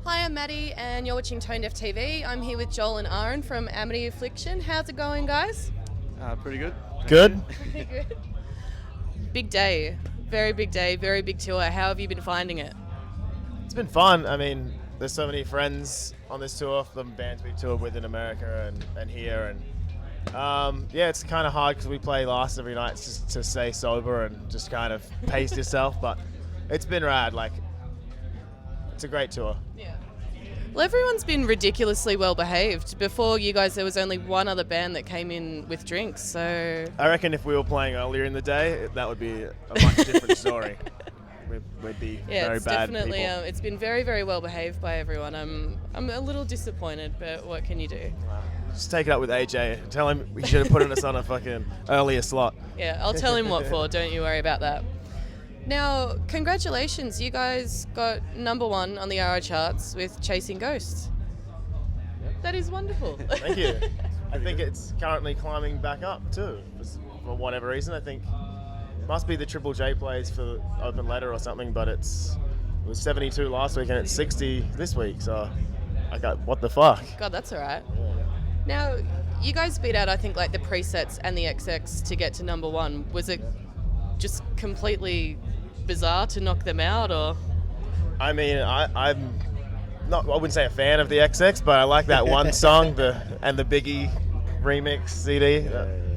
Hi, I'm Maddie, and you're watching Tone Deaf TV. I'm here with Joel and Aaron from Amity Affliction. How's it going, guys? Pretty good. Good. Pretty good. Big day, very big tour. How have you been finding it? It's been fun. I mean, there's so many friends on this tour from bands we toured with in America and here. And yeah, it's kind of hard because we play last every night just to stay sober and just kind of pace yourself. But it's been rad. Like, it's a great tour. Yeah. Well, everyone's been ridiculously well behaved. Before you guys, there was only one other band that came in with drinks, so... I reckon if we were playing earlier in the day, that would be a much different story. We'd be very bad definitely, people. it's been very well behaved by everyone. I'm a little disappointed, but what can you do? Just take it up with AJ. Tell him he should have put us on a fucking earlier slot. Yeah, I'll tell him what for. Don't you worry about that. Now, congratulations. You guys got #1 on the RR charts with Chasing Ghosts. That is wonderful. Thank you. I think it's currently climbing back up too, for whatever reason. I think it must be the Triple J plays for Open Letter or something, but it was 72 last week and it's 60 this week, so I got, what the fuck? God, that's all right. Yeah. Now, you guys beat out, I think, like the Presets and the XX to get to #1. Was it just completely bizarre to knock them out, or? I mean, I'm not, I wouldn't say a fan of the XX, but I like that one song, the Biggie remix CD.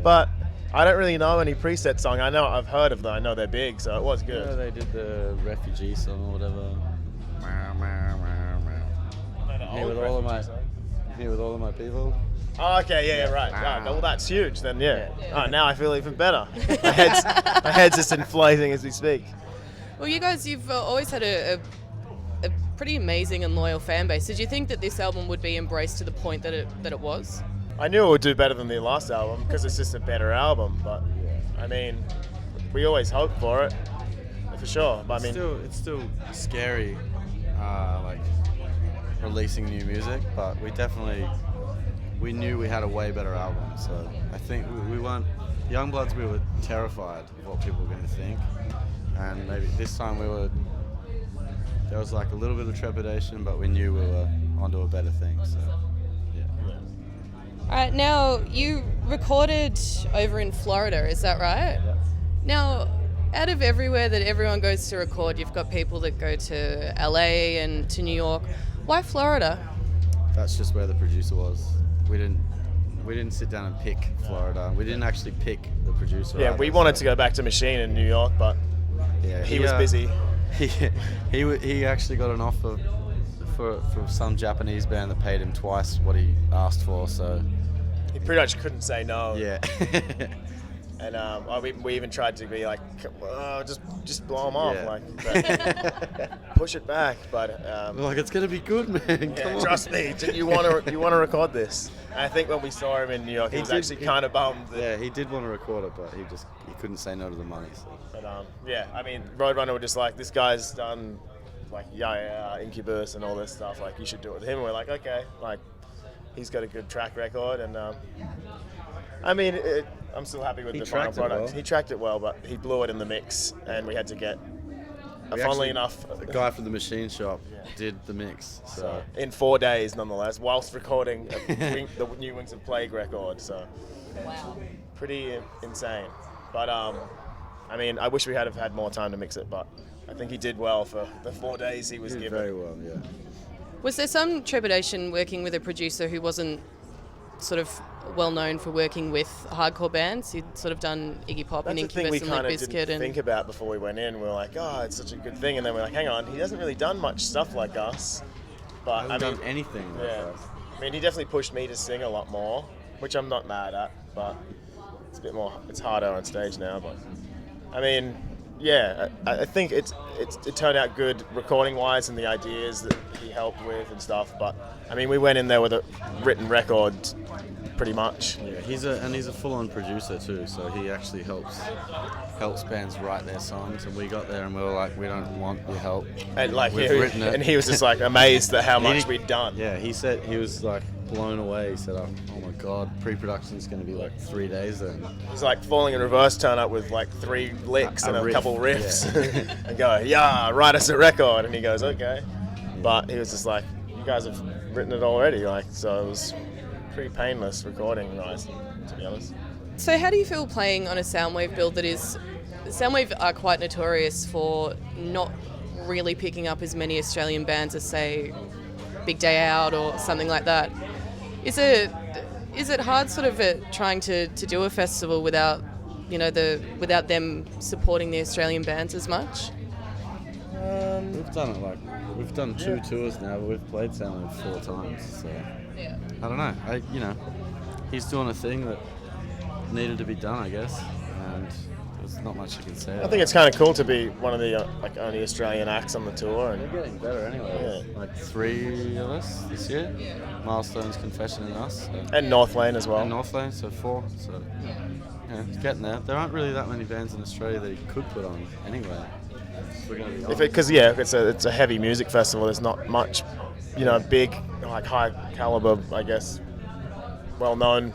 But I don't really know any Preset song. I know I've heard of them. I know they're big, so it was good. Yeah, they did the Refugee song or whatever. Here with all of my people. Oh, okay, yeah, right. Well, that's huge. Then, yeah. Oh, now I feel even better. My head's just inflating as we speak. Well, you guys, you've always had a pretty amazing and loyal fan base. Did you think that this album would be embraced to the point that it was? I knew it would do better than the last album because it's just a better album. But I mean, we always hoped for it, for sure. But I mean, it's still scary, like releasing new music. But we knew we had a way better album. So I think we weren't Youngbloods. We were terrified of what people were going to think. And maybe this time there was like a little bit of trepidation, but we knew we were onto a better thing, so yeah. All right, now you recorded over in Florida, is that right? Yeah. Now, out of everywhere that everyone goes to record, you've got people that go to LA and to New York. Why Florida? That's just where the producer was. We didn't sit down and pick Florida. We didn't actually pick the producer. Yeah, we wanted to go back to Machine in New York, but yeah, he was busy. He actually got an offer from some Japanese band that paid him twice what he asked for, so he pretty much couldn't say no. Yeah. And we even tried to be like, just blow him off, Yeah. like push it back. But like, it's gonna be good, man. yeah, Come on. trust me, you want to record this. And I think when we saw him in New York, he was actually kind of bummed. Yeah, he did want to record it, but he couldn't say no to the money. So. But yeah, I mean, Roadrunner were just like, this guy's done like Incubus and all this stuff. Like, you should do it with him. And we're like, okay, like he's got a good track record, and I mean, I'm still happy with the final product. Well. He tracked it well, but he blew it in the mix, and we had to get. Funnily enough, the guy from the machine shop did the mix. So in 4 days, nonetheless, whilst recording the new Wings of Plague record. So Wow. pretty insane. But I mean, I wish we had have had more time to mix it, but I think he did well for the 4 days he was he did given. very well, yeah. Was there some trepidation working with a producer who wasn't sort of well known for working with hardcore bands? He'd sort of done Iggy Pop and That's the thing we Incubus and kind Limp of Bizkit didn't think about before we went in. We were like, oh, it's such a good thing. And then we're like, hang on, he hasn't really done much stuff like us. But I haven't done anything like yeah. us. I mean, he definitely pushed me to sing a lot more, which I'm not mad at, but it's a bit more, it's harder on stage now. But I mean, yeah, I think it turned out good recording-wise and the ideas that he helped with and stuff. But I mean, we went in there with a written record, pretty much. Yeah, he's a full-on producer too, so he actually helps bands write their songs. And we got there and we were like, we don't want your help. And like, We've written it. and he was just like amazed at how much we'd done. Yeah, he said he was like blown away. He said, oh my god, pre-production's going to be like 3 days then. It's like Falling in Reverse turn up with like 3 licks and a riff, couple riffs yeah. and go, yeah, write us a record. And he goes, okay. But he was just like, you guys have written it already, like, so it was pretty painless recording, guys, to be honest. So how do you feel playing on a Soundwave build that is... Soundwave are quite notorious for not really picking up as many Australian bands as, say, Big Day Out or something like that. Is it hard sort of trying to do a festival without, without them supporting the Australian bands as much? We've done 2 tours now, but we've played Soundwave 4 times, so Yeah. I don't know. He's doing a thing that needed to be done, I guess, and there's not much you can say. I think it's kind of cool to be one of the only Australian acts on the tour. And We're getting better anyway. Yeah. Like 3 of us this year. Milestones, Confession, and us. And North Lane as well. And North Lane, so 4. So yeah, it's getting there. There aren't really that many bands in Australia that you could put on anyway. We're gonna be Because it's a heavy music festival. There's not much, big, like high caliber, I guess, well-known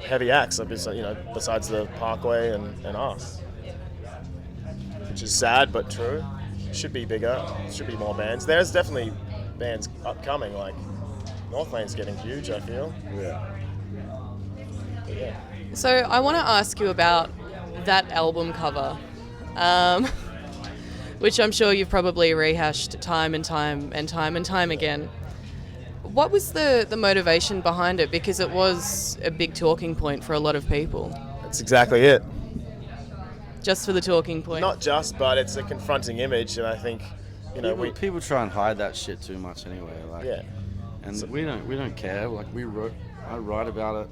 heavy acts. Besides the Parkway and us, which is sad but true. Should be bigger. Should be more bands. There's definitely bands upcoming. Like North Lane's getting huge, I feel. Yeah. But yeah. So I want to ask you about that album cover, which I'm sure you've probably rehashed time and time again. What was the motivation behind it? Because it was a big talking point for a lot of people. That's exactly it. Just for the talking point. Not just, but it's a confronting image, and I think, people try and hide that shit too much anyway. Like, yeah. And we don't care. Like I write about it.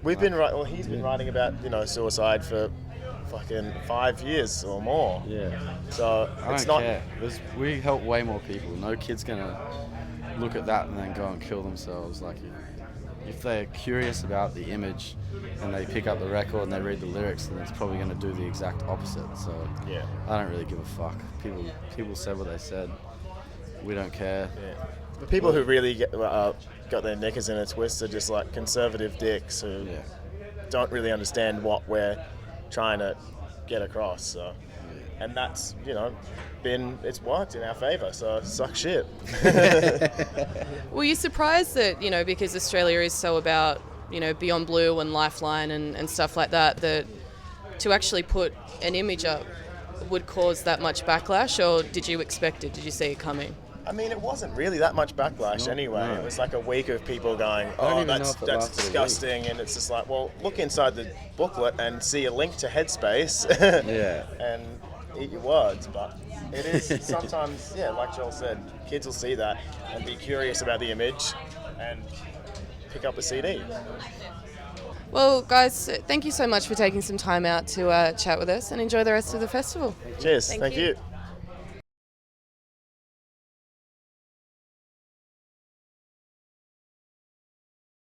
We've been right. Well, he's been writing about suicide for fucking 5 years or more. Yeah. So I it's don't not. care. We help way more people. No kid's gonna look at that and then go and kill themselves. Like if they're curious about the image and they pick up the record and they read the lyrics, then it's probably going to do the exact opposite. So Yeah. I don't really give a fuck. People said what they said. We don't care. Yeah. The people who really got their knickers in a twist are just like conservative dicks who don't really understand what we're trying to get across. So, and that's it's worked in our favour. So suck shit. Were you surprised that because Australia is so about Beyond Blue and Lifeline and stuff like that, that to actually put an image up would cause that much backlash, or did you expect it? Did you see it coming? I mean, it wasn't really that much backlash anyway. No. It was like a week of people going, don't "Oh, even know that's if it lasted a week." disgusting," and it's just like, well, look inside the booklet and see a link to Headspace, Yeah. and eat your words. But it is sometimes, like Joel said, kids will see that and be curious about the image and pick up a CD. Well, guys, thank you so much for taking some time out to chat with us, and enjoy the rest of the festival. Cheers. Thank Thank you. you.